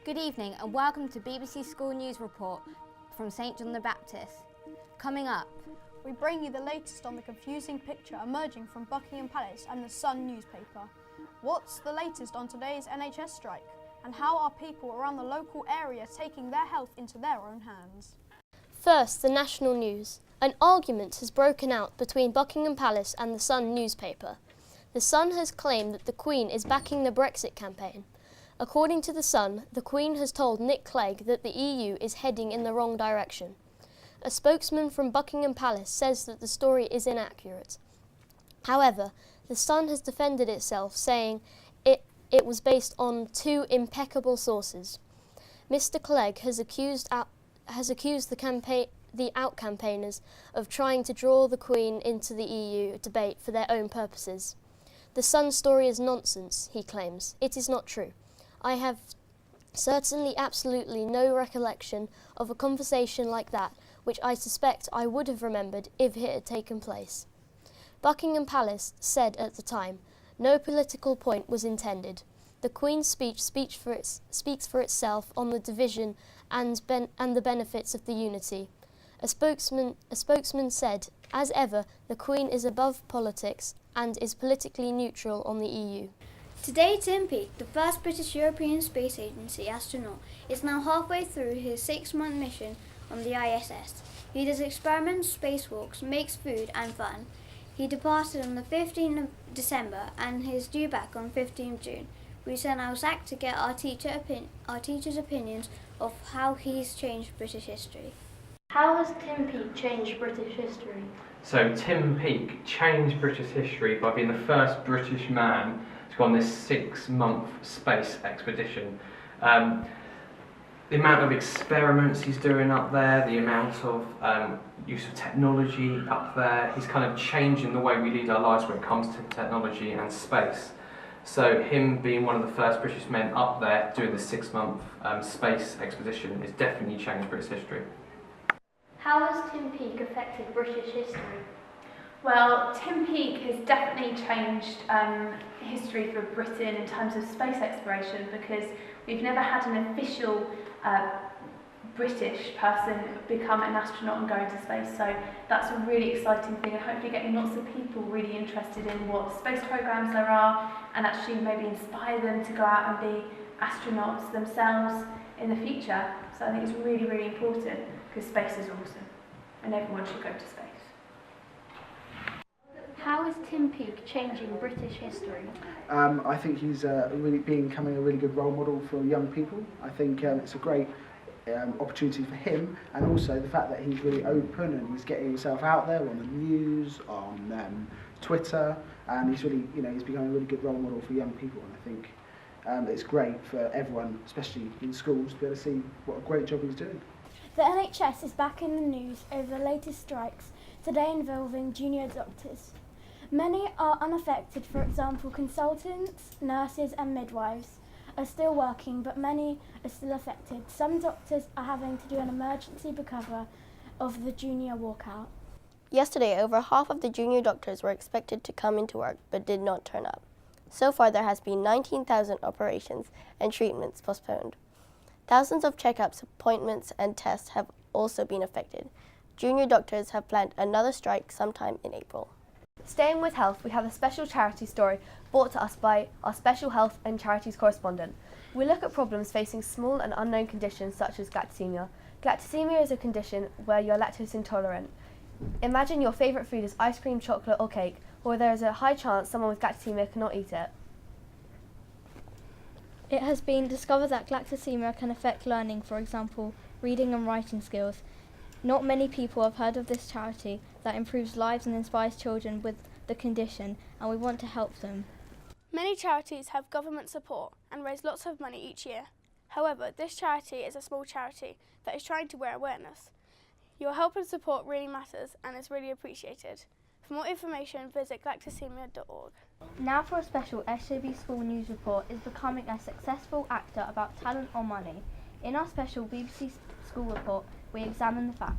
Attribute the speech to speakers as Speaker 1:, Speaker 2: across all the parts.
Speaker 1: Good evening and welcome to BBC School News Report from St John the Baptist. Coming up,
Speaker 2: we bring you the latest on the confusing picture emerging from Buckingham Palace and the Sun newspaper. What's the latest on today's NHS strike? And how are people around the local area taking their health into their own hands?
Speaker 3: First, the national news. An argument has broken out between Buckingham Palace and the Sun newspaper. The Sun has claimed that the Queen is backing the Brexit campaign. According to the Sun, the Queen has told Nick Clegg that the EU is heading in the wrong direction. A spokesman from Buckingham Palace says that the story is inaccurate. However, the Sun has defended itself, saying it was based on two impeccable sources. Mr. Clegg has accused the out-campaigners of trying to draw the Queen into the EU debate for their own purposes. The Sun story is nonsense, he claims. It is not true. I have certainly absolutely no recollection of a conversation like that, which I suspect I would have remembered if it had taken place. Buckingham Palace said at the time, no political point was intended. The Queen's speech speaks for itself on the division and the benefits of the unity. A spokesman said, as ever, the Queen is above politics and is politically neutral on the EU.
Speaker 4: Today, Tim Peake, the first British European Space Agency astronaut, is now halfway through his 6-month mission on the ISS. He does experiments, spacewalks, makes food and fun. He departed on the 15th of December and is due back on 15th June. We sent our Zach to get our teacher's opinions of how he's changed British history.
Speaker 3: How has Tim Peake changed British history?
Speaker 5: So Tim Peake changed British history by being the first British man to go on this 6-month space expedition. The amount of experiments he's doing up there, the amount of use of technology up there, he's kind of changing the way we lead our lives when it comes to technology and space. So him being one of the first British men up there doing the 6-month space expedition has definitely changed British history.
Speaker 3: How has Tim Peake affected British history?
Speaker 6: Well, Tim Peake has definitely changed history for Britain in terms of space exploration, because we've never had an official British person become an astronaut and go into space. So that's a really exciting thing, and hopefully getting lots of people really interested in what space programs there are and actually maybe inspire them to go out and be astronauts themselves in the future. So I think it's really, really important, because space is awesome and everyone should go to space.
Speaker 3: How is Tim Peake changing British history?
Speaker 7: I think he's becoming a really good role model for young people. I think it's a great opportunity for him, and also the fact that he's really open and he's getting himself out there on the news, on Twitter, and he's really, he's becoming a really good role model for young people. And I think it's great for everyone, especially in schools, to be able to see what a great job he's doing.
Speaker 8: The NHS is back in the news over the latest strikes, today involving junior doctors. Many are unaffected. For example, consultants, nurses and midwives are still working, but many are still affected. Some doctors are having to do an emergency because of the junior walkout.
Speaker 9: Yesterday, over half of the junior doctors were expected to come into work but did not turn up. So far, there has been 19,000 operations and treatments postponed. Thousands of checkups, appointments and tests have also been affected. Junior doctors have planned another strike sometime in April.
Speaker 10: Staying with health, we have a special charity story brought to us by our special health and charities correspondent. We look at problems facing small and unknown conditions such as galactosemia. Galactosemia is a condition where you're lactose intolerant. Imagine your favourite food is ice cream, chocolate or cake, or there is a high chance someone with galactosemia cannot eat it.
Speaker 8: It has been discovered that galactosemia can affect learning, for example, reading and writing skills. Not many people have heard of this charity that improves lives and inspires children with the condition, and we want to help them.
Speaker 11: Many charities have government support and raise lots of money each year. However, this charity is a small charity that is trying to wear awareness. Your help and support really matters and is really appreciated. For more information, visit galactosemia.org.
Speaker 8: Now for a special SJB School News Report is becoming a successful actor about talent or money. In our special BBC School Report, we examine the facts.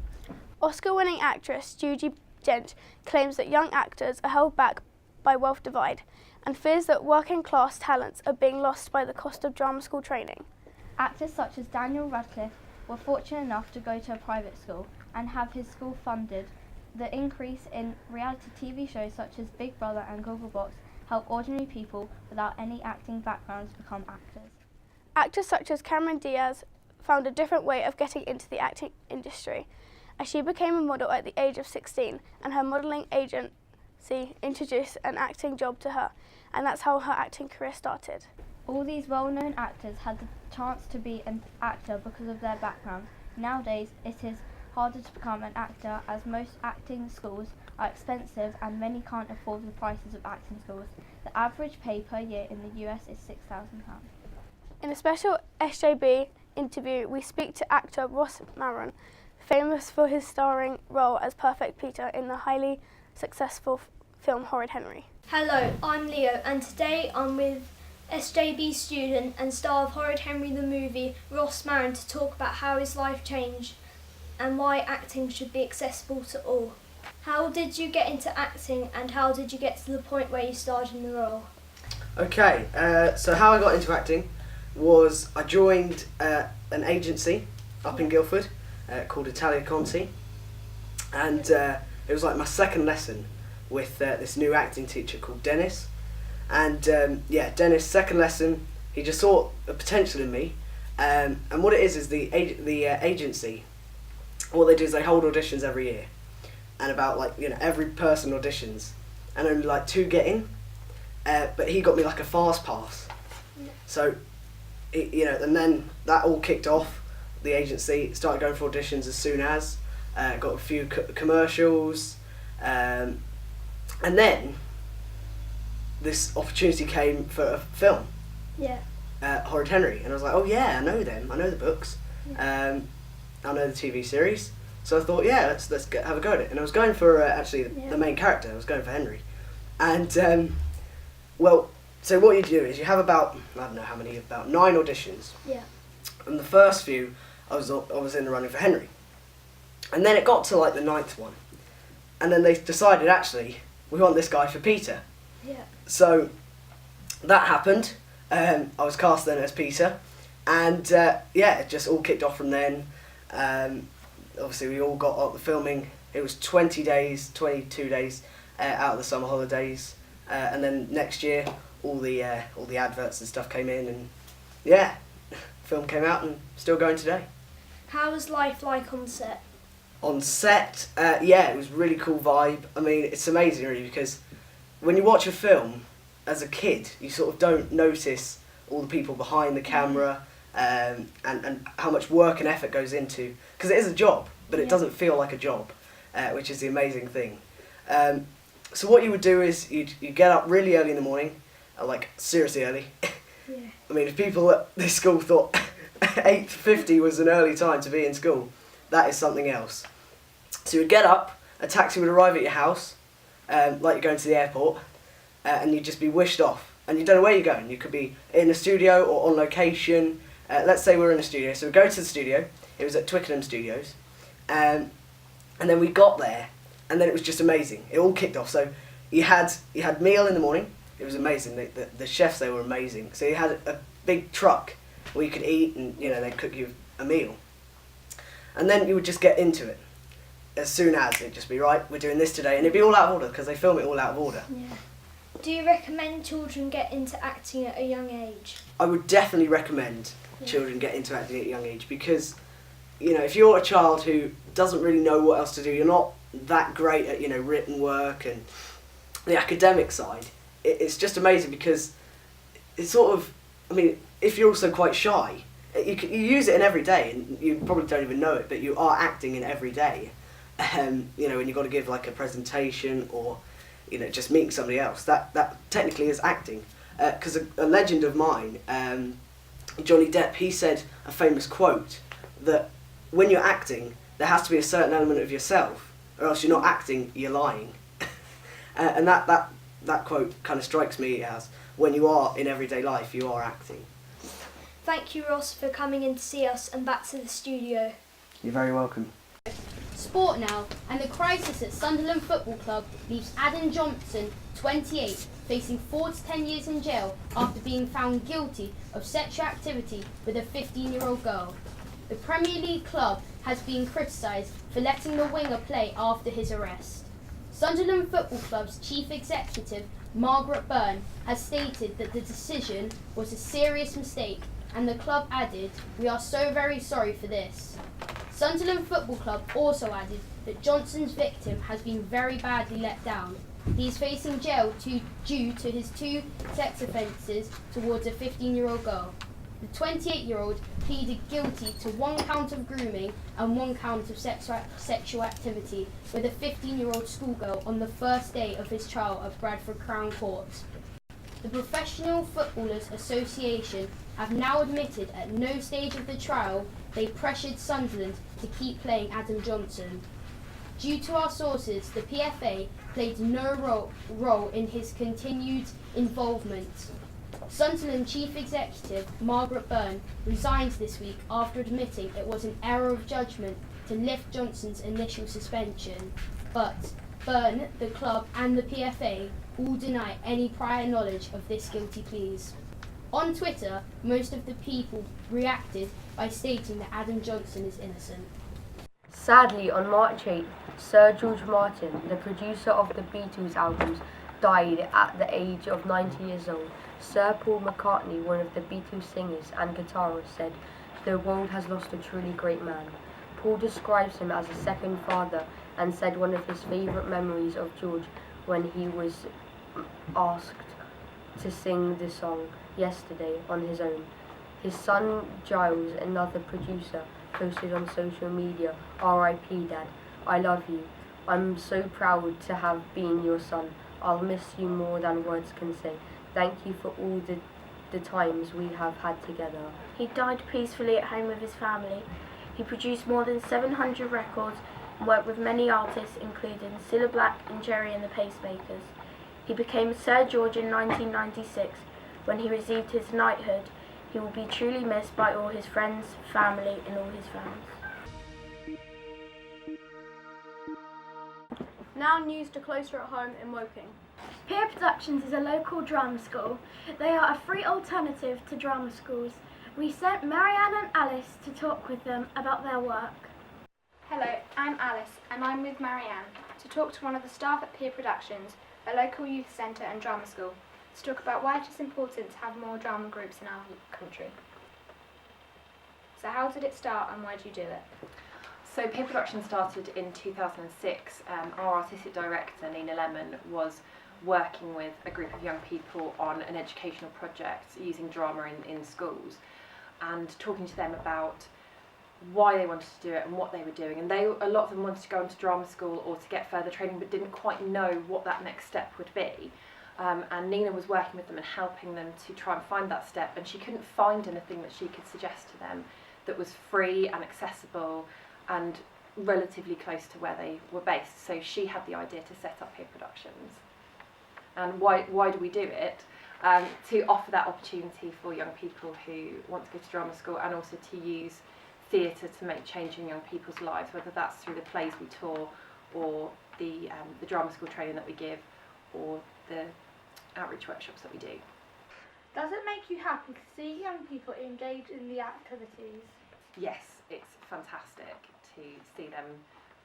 Speaker 11: Oscar-winning actress Judy Dent claims that young actors are held back by wealth divide and fears that working-class talents are being lost by the cost of drama school training.
Speaker 12: Actors such as Daniel Radcliffe were fortunate enough to go to a private school and have his school funded. The increase in reality TV shows such as Big Brother and Gogglebox help ordinary people without any acting backgrounds become actors.
Speaker 11: Actors such as Cameron Diaz found a different way of getting into the acting industry, as she became a model at the age of 16 and her modelling agency introduced an acting job to her, and that's how her acting career started.
Speaker 12: All these well-known actors had the chance to be an actor because of their background. Nowadays, it is harder to become an actor as most acting schools are expensive and many can't afford the prices of acting schools. The average pay per year in the US is £6,000.
Speaker 11: In a special SJB interview, we speak to actor Ross Maron, famous for his starring role as Perfect Peter in the highly successful film Horrid Henry.
Speaker 13: Hello, I'm Leo, and today I'm with SJB student and star of Horrid Henry the movie, Ross Maron, to talk about how his life changed and why acting should be accessible to all. How did you get into acting, and how did you get to the point where you starred in the role?
Speaker 14: Okay, so how I got into acting was I joined an agency up in Guildford called Italia Conti, and it was like my second lesson with this new acting teacher called Dennis. And Dennis, second lesson, he just saw a potential in me, and what it is the agency, what they do is they hold auditions every year, and about every person auditions, and only 2 get in, but he got me a fast pass, so and then that all kicked off. The agency started going for auditions as soon as got a few commercials, and then this opportunity came for a film, Horrid Henry, and I was like, oh yeah, I know them, I know the books, I know the TV series, so I thought, yeah, let's have a go at it. And I was going for the main character. I was going for Henry, and so what you do is you have about, I don't know how many, about 9 auditions.
Speaker 13: Yeah.
Speaker 14: And the first few, I was in the running for Henry, and then it got to the 9th one, and then they decided, actually we want this guy for Peter.
Speaker 13: Yeah.
Speaker 14: So that happened. I was cast then as Peter, and it just all kicked off from then. Obviously we all got up the filming. It was 22 days out of the summer holidays, and then next year all the adverts and stuff came in, and film came out and still going today.
Speaker 13: How was life like on set?
Speaker 14: On set, it was really cool vibe. I mean, it's amazing really, because when you watch a film as a kid, you sort of don't notice all the people behind the camera, and how much work and effort goes into, because it is a job, but it doesn't feel like a job, which is the amazing thing. So what you would do is you'd get up really early in the morning, seriously early.
Speaker 13: Yeah.
Speaker 14: I mean, if people at this school thought 8:50 was an early time to be in school, that is something else. So you'd get up, a taxi would arrive at your house, like you're going to the airport, and you'd just be wished off, and you don't know where you're going. You could be in a studio or on location. Let's say we're in a studio, so we go to the studio. It was at Twickenham Studios, and then we got there, and then it was just amazing. It all kicked off. So you had meal in the morning. It was amazing. The chefs, they were amazing. So you had a big truck where you could eat, and they'd cook you a meal, and then you would just get into it. As soon as it'd just be, right, we're doing this today, and it'd be all out of order because they film it all out of order.
Speaker 13: Yeah. Do you recommend children get into acting at a young age?
Speaker 14: I would definitely recommend children get into acting at a young age, because if you're a child who doesn't really know what else to do, you're not that great at written work and the academic side, it's just amazing, because it's sort of, I mean, if you're also quite shy, you use it in every day, and you probably don't even know it, but you are acting in every day. When you've got to give a presentation, or just meeting somebody else, that technically is acting. Because a legend of mine, Johnny Depp, he said a famous quote that when you're acting, there has to be a certain element of yourself, or else you're not acting, you're lying. And that quote kind of strikes me as, when you are in everyday life, you are acting.
Speaker 13: Thank you, Ross, for coming in to see us, and back to the studio.
Speaker 14: You're very welcome.
Speaker 15: sport now, and the crisis at Sunderland Football Club leaves Adam Johnson, 28, facing 4 to 10 years in jail after being found guilty of sexual activity with a 15-year-old girl. The Premier League club has been criticised for letting the winger play after his arrest. Sunderland Football Club's chief executive, Margaret Byrne, has stated that the decision was a serious mistake, and the club added, "We are so very sorry for this." Sunderland Football Club also added that Johnson's victim has been very badly let down. He is facing jail due to his 2 sex offences towards a 15-year-old girl. The 28-year-old pleaded guilty to 1 count of grooming and 1 count of sexual activity with a 15-year-old schoolgirl on the first day of his trial at Bradford Crown Court. The Professional Footballers Association have now admitted at no stage of the trial they pressured Sunderland to keep playing Adam Johnson. Due to our sources, the PFA played no role in his continued involvement. Sunderland Chief Executive Margaret Byrne resigned this week after admitting it was an error of judgment to lift Johnson's initial suspension. But Byrne, the club and the PFA all deny any prior knowledge of this guilty pleas. On Twitter, most of the people reacted by stating that Adam Johnson is innocent.
Speaker 16: Sadly, on March 8th, Sir George Martin, the producer of the Beatles albums, died at the age of 90 years old. Sir Paul McCartney, one of the Beatles singers and guitarists, said, "The world has lost a truly great man." Paul describes him as a second father and said one of his favourite memories of George when he was asked to sing the song Yesterday on his own. His son Giles, another producer, posted on social media, "R.I.P. Dad, I love you. I'm so proud to have been your son. I'll miss you more than words can say. Thank you for all the times we have had together."
Speaker 17: He died peacefully at home with his family. He produced more than 700 records and worked with many artists including Cilla Black and Jerry and the Pacemakers. He became Sir George in 1996 when he received his knighthood. He will be truly missed by all his friends, family and all his fans.
Speaker 2: Now news to closer at home in Woking.
Speaker 18: Peer Productions is a local drama school. They are a free alternative to drama schools. We sent Marianne and Alice to talk with them about their work.
Speaker 19: Hello, I'm Alice and I'm with Marianne to talk to one of the staff at Peer Productions, a local youth centre and drama school, to talk about why it is important to have more drama groups in our country. So how did it start and why did you do it?
Speaker 20: So Peer Production started in 2006. Our artistic director, Nina Lemon, was working with a group of young people on an educational project using drama in schools and talking to them about why they wanted to do it and what they were doing. And a lot of them wanted to go into drama school or to get further training but didn't quite know what that next step would be. And Nina was working with them and helping them to try and find that step, and she couldn't find anything that she could suggest to them that was free and accessible and relatively close to where they were based. So she had the idea to set up Peer Productions. And why do we do it? To offer that opportunity for young people who want to go to drama school and also to use theatre to make change in young people's lives, whether that's through the plays we tour or the drama school training that we give or the outreach workshops that we do.
Speaker 18: Does it make you happy to see young people engage in the activities?
Speaker 20: Yes, it's fantastic to see them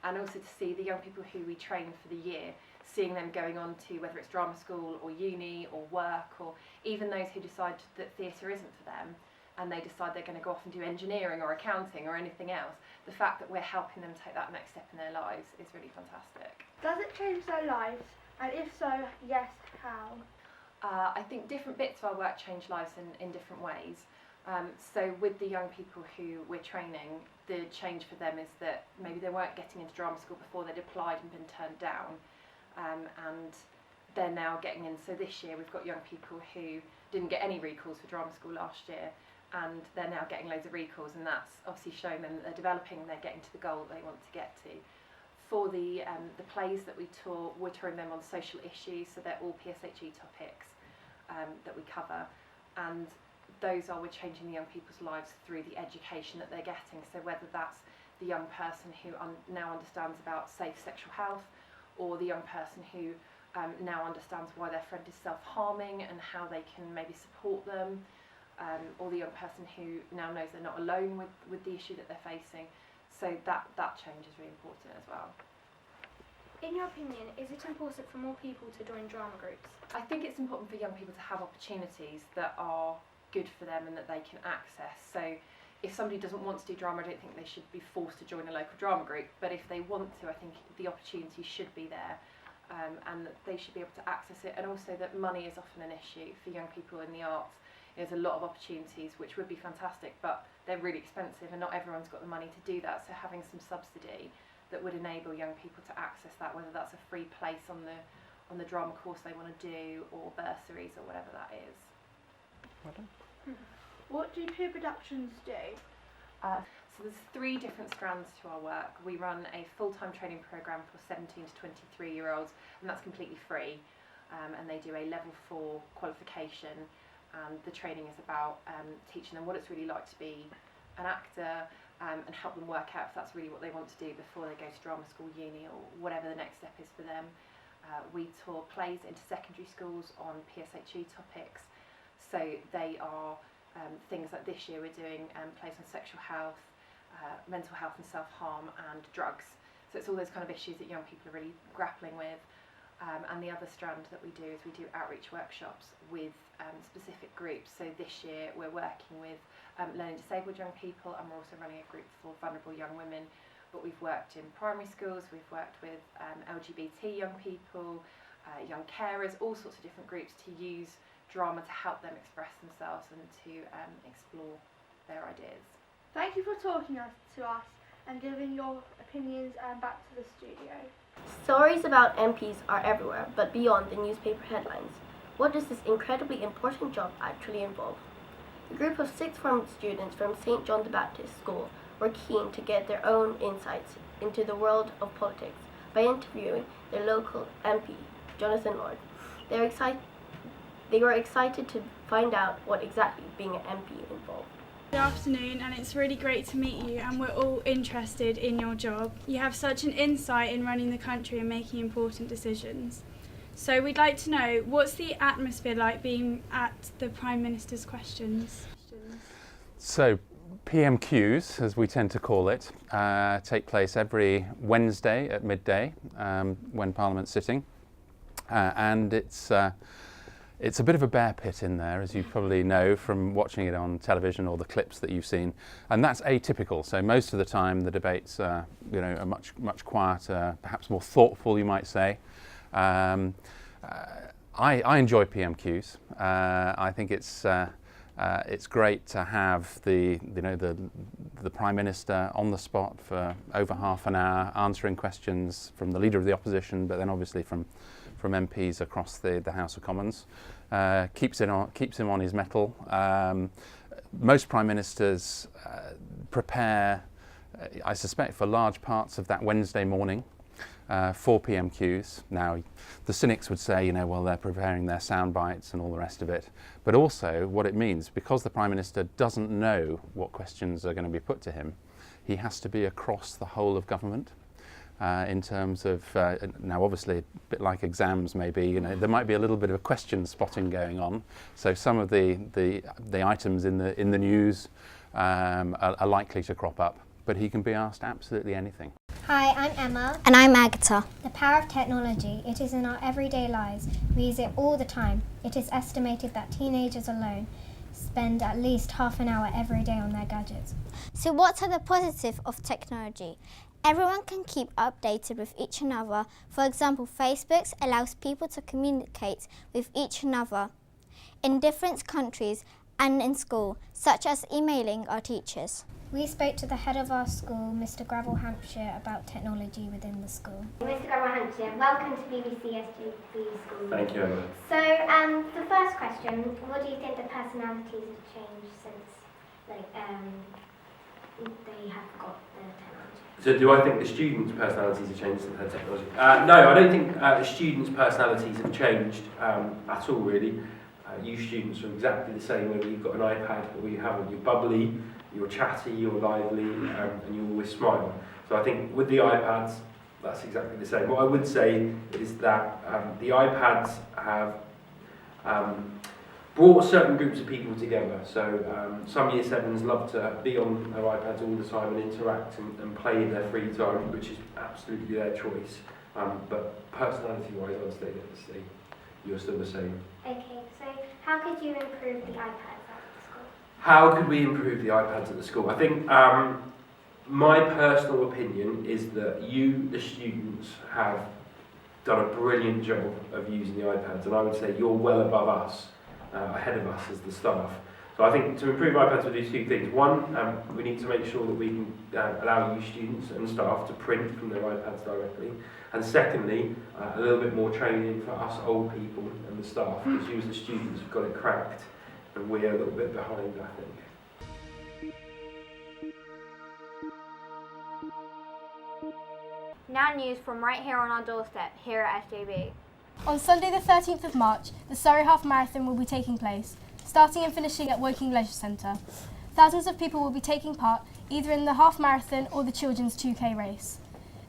Speaker 20: and also to see the young people who we train for the year, seeing them going on to whether it's drama school or uni or work, or even those who decide that theatre isn't for them and they decide they're going to go off and do engineering or accounting or anything else. The fact that we're helping them take that next step in their lives is really fantastic.
Speaker 18: Does it change their lives? And if so, yes, how?
Speaker 20: I think different bits of our work change lives in different ways. So with the young people who we're training, the change for them is that maybe they weren't getting into drama school before, they'd applied and been turned down, and they're now getting in. So this year we've got young people who didn't get any recalls for drama school last year, and they're now getting loads of recalls, and that's obviously showing them that they're developing, they're getting to the goal that they want to get to. For the plays that we tour, we're touring them on social issues, so they're all PSHE topics that we cover, and we're changing the young people's lives through the education that they're getting. So whether that's the young person who now understands about safe sexual health, or the young person who now understands why their friend is self-harming and how they can maybe support them, or the young person who now knows they're not alone with the issue that they're facing. So that change is really important as well.
Speaker 19: In your opinion, is it important for more people to join drama groups?
Speaker 20: I think it's important for young people to have opportunities that are good for them and that they can access. So if somebody doesn't want to do drama, I don't think they should be forced to join a local drama group, but if they want to, I think the opportunity should be there, and that they should be able to access it, and also that money is often an issue for young people in the arts. There's a lot of opportunities which would be fantastic, but they're really expensive and not everyone's got the money to do that, so having some subsidy that would enable young people to access that, whether that's a free place on the drama course they want to do, or bursaries, or whatever that is.
Speaker 18: What do peer productions do?
Speaker 20: So there's 3 different strands to our work. We run a full-time training programme for 17 to 23-year-olds, and that's completely free, and they do a level 4 qualification, and the training is about teaching them what it's really like to be an actor, and help them work out if that's really what they want to do before they go to drama school, uni, or whatever the next step is for them. We tour plays into secondary schools on PSHE topics, so they are things like this year we're doing plays on sexual health, mental health and self-harm, and drugs. So it's all those kind of issues that young people are really grappling with. And the other strand that we do is we do outreach workshops with specific groups. So this year we're working with learning disabled young people, and we're also running a group for vulnerable young women. But we've worked in primary schools, we've worked with LGBT young people, young carers, all sorts of different groups to use drama to help them express themselves and to explore their ideas.
Speaker 18: Thank you for talking to us and giving your opinions back to the studio.
Speaker 9: Stories about MPs are everywhere, but beyond the newspaper headlines. What does this incredibly important job actually involve? A group of 6th form students from St. John the Baptist School were keen to get their own insights into the world of politics by interviewing their local MP, Jonathan Lord. They were excited to find out what exactly being an MP involved.
Speaker 11: Good afternoon, and it's really great to meet you, and we're all interested in your job. You have such an insight in running the country and making important decisions. So we'd like to know, what's the atmosphere like being at the Prime Minister's questions?
Speaker 21: So PMQs, as we tend to call it, take place every Wednesday at midday when Parliament's sitting, and it's a bit of a bear pit in there, as you probably know from watching it on television or the clips that you've seen, and that's atypical. So most of the time the debates are much quieter, perhaps more thoughtful, you might say. I enjoy PMQs. I think it's great to have the Prime Minister on the spot for over half an hour, answering questions from the Leader of the Opposition, but then obviously from MPs across the House of Commons. Keeps him on his mettle. Most Prime Ministers prepare, I suspect, for large parts of that Wednesday morning for PMQs. Now, the cynics would say, well, they're preparing their sound bites and all the rest of it. But also what it means, because the Prime Minister doesn't know what questions are going to be put to him, he has to be across the whole of government. In terms of, now obviously a bit like exams maybe, there might be a little bit of question spotting going on. So some of the items in the news are likely to crop up, but he can be asked absolutely anything.
Speaker 1: Hi, I'm Emma. And I'm Agatha. The power of technology, it is in our everyday lives. We use it all the time. It is estimated that teenagers alone spend at least half an hour every day on their gadgets. So what are the positives of technology? Everyone can keep updated with each another. For example, Facebook allows people to communicate with each another in different countries and in school, such as emailing our teachers. We spoke to the head of our school, Mr. Gravel Hampshire, about technology within the school.
Speaker 22: Mr. Gravel Hampshire, welcome to BBC SJB School.
Speaker 23: Thank you, Emma.
Speaker 22: So, the first question, what do you think the personalities have changed since they have got the technology?
Speaker 23: So do I think the students' personalities have changed since they had technology? No, I don't think the students' personalities have changed at all, really. you students are exactly the same, whether you've got an iPad or you haven't. You're bubbly, you're chatty, you're lively, and you always smile. So I think with the iPads, that's exactly the same. What I would say is that the iPads have brought certain groups of people together. So some Year 7s love to be on their iPads all the time and interact and play in their free time, which is absolutely their choice. But personality-wise, I'd say you're still the same.
Speaker 22: Okay, so how could you improve the iPads at the school?
Speaker 23: How could we improve the iPads at the school? I think my personal opinion is that you, the students, have done a brilliant job of using the iPads, and I would say you're well above us, ahead of us as the staff. So I think to improve iPads we'll do two things. One, we need to make sure that we can allow you students and staff to print from their iPads directly. And secondly, a little bit more training for us old people and the staff, because you as the students have got it cracked and we're a little bit behind, I think.
Speaker 4: Now news from right here on our doorstep, here at SJB.
Speaker 2: On Sunday the 13th of March, the Surrey Half Marathon will be taking place, starting and finishing at Woking Leisure Centre. Thousands of people will be taking part either in the half marathon or the children's 2K race.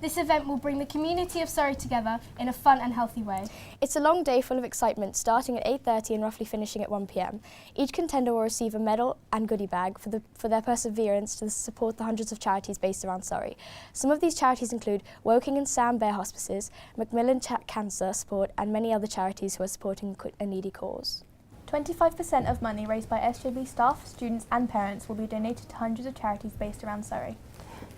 Speaker 2: This event will bring the community of Surrey together in a fun and healthy way.
Speaker 5: It's a long day full of excitement, starting at 8:30 and roughly finishing at 1 p.m. Each contender will receive a medal and goodie bag for their perseverance to support the hundreds of charities based around Surrey. Some of these charities include Woking and Sam Bear Hospices, Macmillan Cancer Support, and many other charities who are supporting a needy cause.
Speaker 6: 25% of money raised by SJB staff, students and parents will be donated to hundreds of charities based around Surrey.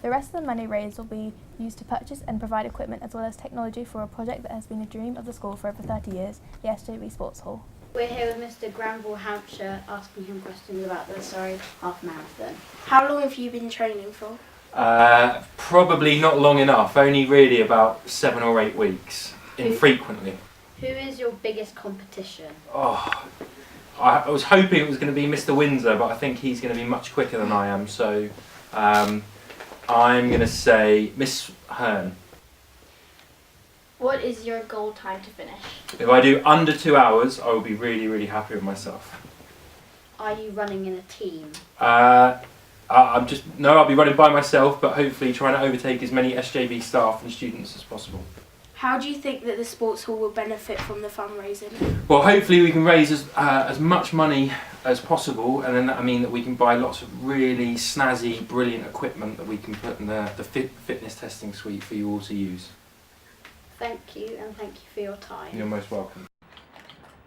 Speaker 6: The rest of the money raised will be used to purchase and provide equipment as well as technology for a project that has been a dream of the school for over 30 years, the SJB Sports Hall.
Speaker 24: We're here with Mr. Granville Hampshire, asking him questions about the Surrey Half Marathon. How long have you been training for?
Speaker 23: Probably not long enough, only really about 7 or 8 weeks, infrequently.
Speaker 24: Who is your biggest competition?
Speaker 23: I was hoping it was going to be Mr. Windsor, but I think he's going to be much quicker than I am, so I'm going to say Miss Hearn.
Speaker 24: What is your goal time to finish?
Speaker 23: If I do under 2 hours, I will be really, really happy with myself.
Speaker 24: Are you running in a team?
Speaker 23: I'll be running by myself, but hopefully trying to overtake as many SJB staff and students as possible.
Speaker 24: How do you think that the sports hall will benefit from the fundraising?
Speaker 23: Well, hopefully we can raise as much money as possible, and then that means that we can buy lots of really snazzy, brilliant equipment that we can put in the fitness testing suite for you all to use.
Speaker 24: Thank you, and thank you for your time.
Speaker 23: You're most welcome.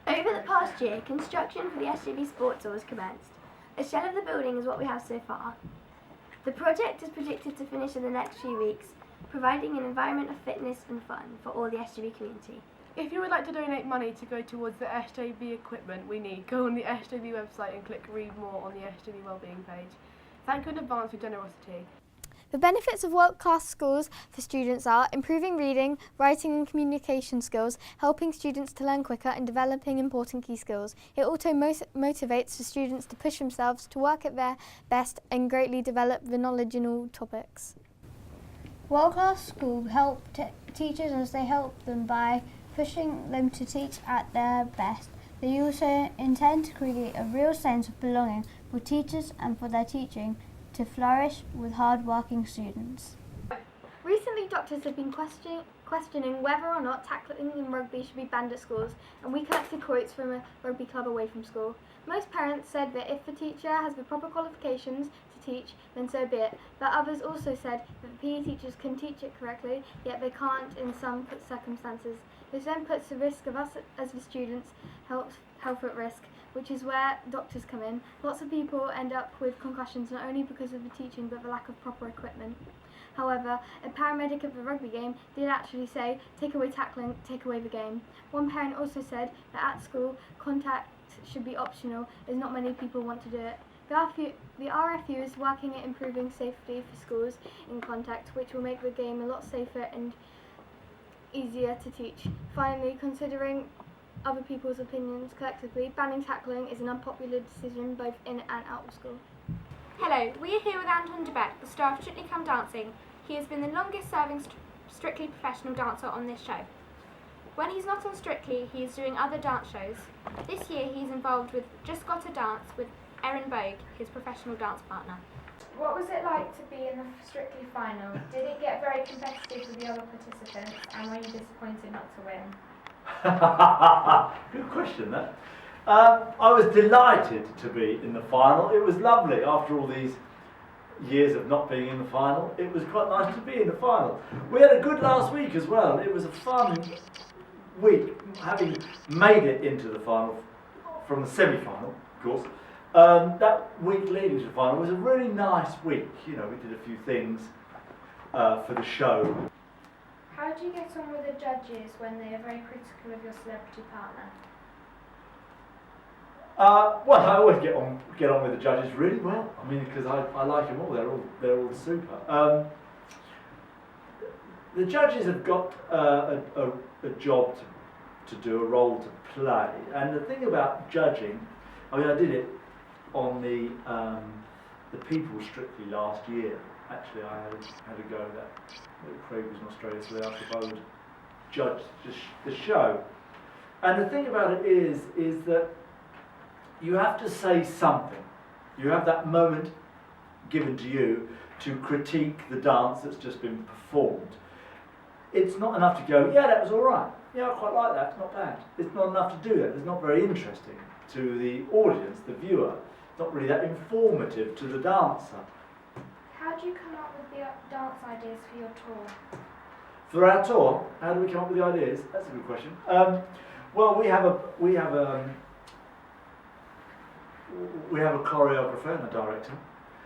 Speaker 25: Over the past year, construction for the SJB Sports Hall has commenced. A shell of the building is what we have so far. The project is predicted to finish in the next few weeks, providing an environment of fitness and fun for all the SJB community.
Speaker 26: If you would like to donate money to go towards the SJB equipment we need, go on the SJB website and click Read More on the SJB Wellbeing page. Thank you in advance for generosity.
Speaker 27: The benefits of world-class schools for students are improving reading, writing and communication skills, helping students to learn quicker and developing important key skills. It also motivates the students to push themselves to work at their best and greatly develop the knowledge in all topics.
Speaker 1: World-class schools help teachers as they help them by pushing them to teach at their best. They also intend to create a real sense of belonging for teachers and for their teaching to flourish with hard-working students.
Speaker 25: Recently, doctors have been questioning whether or not tackling in rugby should be banned at schools, and we collected quotes from a rugby club away from school. Most parents said that if the teacher has the proper qualifications to teach, then so be it. But others also said that the PE teachers can teach it correctly, yet they can't in some circumstances. This then puts the risk of us as the students' health at risk, which is where doctors come in. Lots of people end up with concussions not only because of the teaching but the lack of proper equipment. However, a paramedic at the rugby game did actually say, take away tackling, take away the game. One parent also said that at school, contact should be optional as not many people want to do it. The RFU is working at improving safety for schools in contact, which will make the game a lot safer and easier to teach. Finally, considering other people's opinions collectively, banning tackling is an unpopular decision both in and out of school.
Speaker 19: Hello, we are here with Anton DeBeck, the star of Strictly Come Dancing. He has been the longest serving Strictly professional dancer on this show. When he's not on Strictly, he is doing other dance shows. This year he is involved with Just Gotta Dance with Erin Bogue, his professional dance partner.
Speaker 3: What was it like to be in the Strictly final? Did it get very competitive with the other participants, and were you disappointed not to win?
Speaker 7: Good question, that. I was delighted to be in the final. It was lovely after all these years of not being in the final. It was quite nice to be in the final. We had a good last week as well. It was a fun week, having made it into the final from the semi-final, of course. That week leading to the final was a really nice week. You know, we did a few things for the show.
Speaker 3: How do you get on with the judges when they are very critical of your celebrity partner?
Speaker 7: Well, I always get on with the judges really well. I mean, because I like them all. They're all super. The judges have got a job to do, a role to play. And the thing about judging, I mean, I did it on the People Strictly last year. Actually, I had a go at that. Craig was in Australia, so they asked if I would judge the show. And the thing about it is that you have to say something. You have that moment given to you to critique the dance that's just been performed. It's not enough to go, yeah, that was all right. Yeah, I quite like that, it's not bad. It's not enough to do that. It's not very interesting to the audience, the viewer. It's not really that informative to the dancer.
Speaker 3: How do you come up with the dance ideas for your tour?
Speaker 7: For our tour, how do we come up with the ideas? That's a good question. Well, we have a choreographer and a director.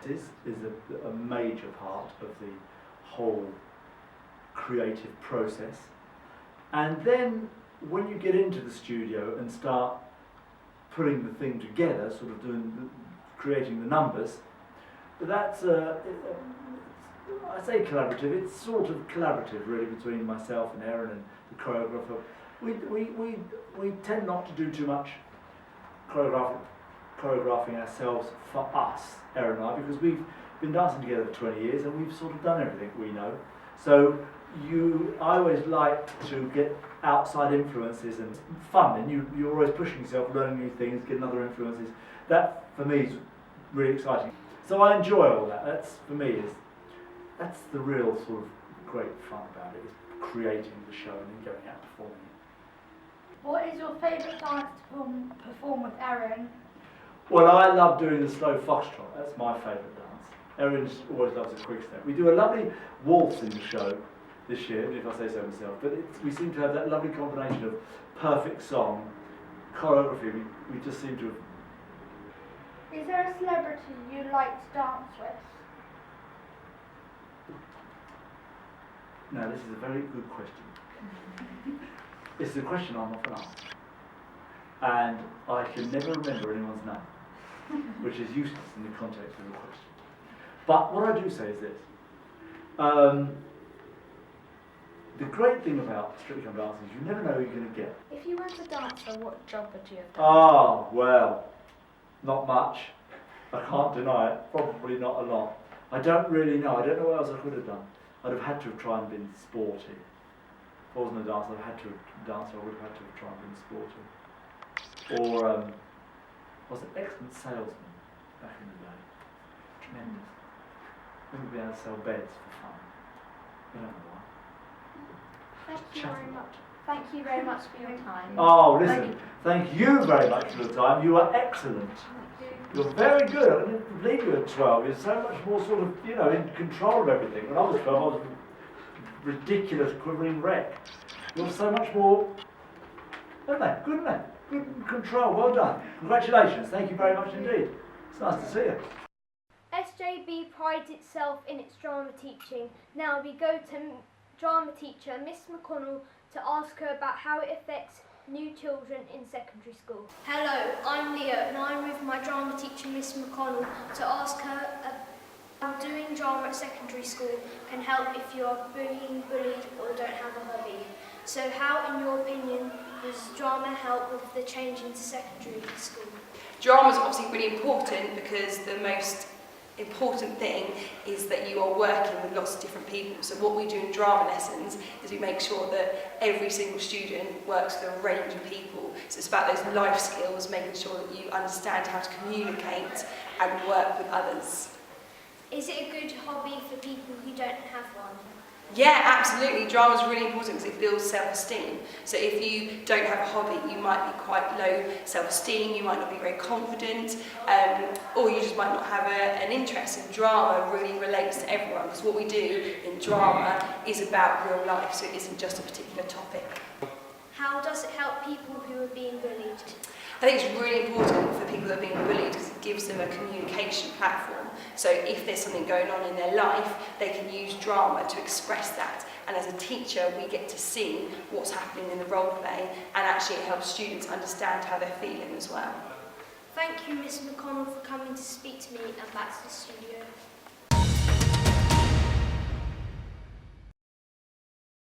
Speaker 7: This is a major part of the whole creative process. And then when you get into the studio and start putting the thing together, sort of creating the numbers, that's I say collaborative. It's sort of collaborative, really, between myself and Erin and the choreographer. We tend not to do too much choreographing ourselves for us, Erin and I, because we've been dancing together for 20 years and we've sort of done everything we know. So I always like to get outside influences and fun, and you're always pushing yourself, learning new things, getting other influences. That for me is really exciting. So I enjoy all that. That's for me that's the real sort of great fun about it, is creating the show and then going out performing it.
Speaker 18: What is your favourite dance to perform with Erin?
Speaker 7: Well, I love doing the slow foxtrot. That's my favourite dance. Erin always loves a quick step. We do a lovely waltz in the show this year, if I say so myself, but we seem to have that lovely combination of perfect song, choreography. We just seem to have...
Speaker 18: Is there a celebrity you like to dance with?
Speaker 7: No, this is a very good question. It's a question I'm often asked. And I can never remember anyone's name, which is useless in the context of the question. But what I do say is this. The great thing about Strictly Come Dancing is you never know who you're going to get.
Speaker 3: If you weren't a dancer, what job would you have done?
Speaker 7: Oh, well, not much. I can't deny it. Probably not a lot. I don't really know. I don't know what else I could have done. I'd have had to have tried and been sporty. If I wasn't a dancer, I'd have had to have danced. I would have had to have tried and been sporty. Or I was an excellent salesman back in the day. Tremendous. Wouldn't be able to sell beds for fun. I don't know why.
Speaker 3: Thank you very much. Thank you very much for your time.
Speaker 7: Oh, listen, thank you very much for the time. You are excellent. You're very good. I didn't believe you at 12. You're so much more sort of, in control of everything. When I was 12, I was a ridiculous, quivering wreck. You're so much more, isn't that? Good, isn't it? Good control. Well done. Congratulations. Thank you very much indeed. It's nice to see you.
Speaker 8: SJB prides itself in its drama teaching. Now we go to drama teacher Miss McConnell to ask her about how it affects new children in secondary school. Hello, I'm Leo and I'm with my drama teacher Miss McConnell to ask her how doing drama at secondary school can help if you are being bullied or don't have a hobby. So how, in your opinion, does drama help with the change into secondary school?
Speaker 10: Drama is obviously really important because the most important thing is that you are working with lots of different people. So what we do in drama lessons is we make sure that every single student works with a range of people. So it's about those life skills, making sure that you understand how to communicate and work with others.
Speaker 8: Is it a good hobby for people who don't have one?
Speaker 10: Yeah, absolutely. Drama is really important because it builds self-esteem. So if you don't have a hobby, you might be quite low self-esteem, you might not be very confident, or you just might not have an interest. And drama really relates to everyone, because what we do in drama is about real life, so it isn't just a particular topic.
Speaker 8: How does it help people who are being bullied?
Speaker 10: I think it's really important for people that are being bullied because it gives them a communication platform. So if there's something going on in their life, they can use drama to express that. And as a teacher, we get to see what's happening in the role play, and actually it helps students understand how they're feeling as well.
Speaker 8: Thank you, Miss McConnell, for coming to speak to me and back to the studio.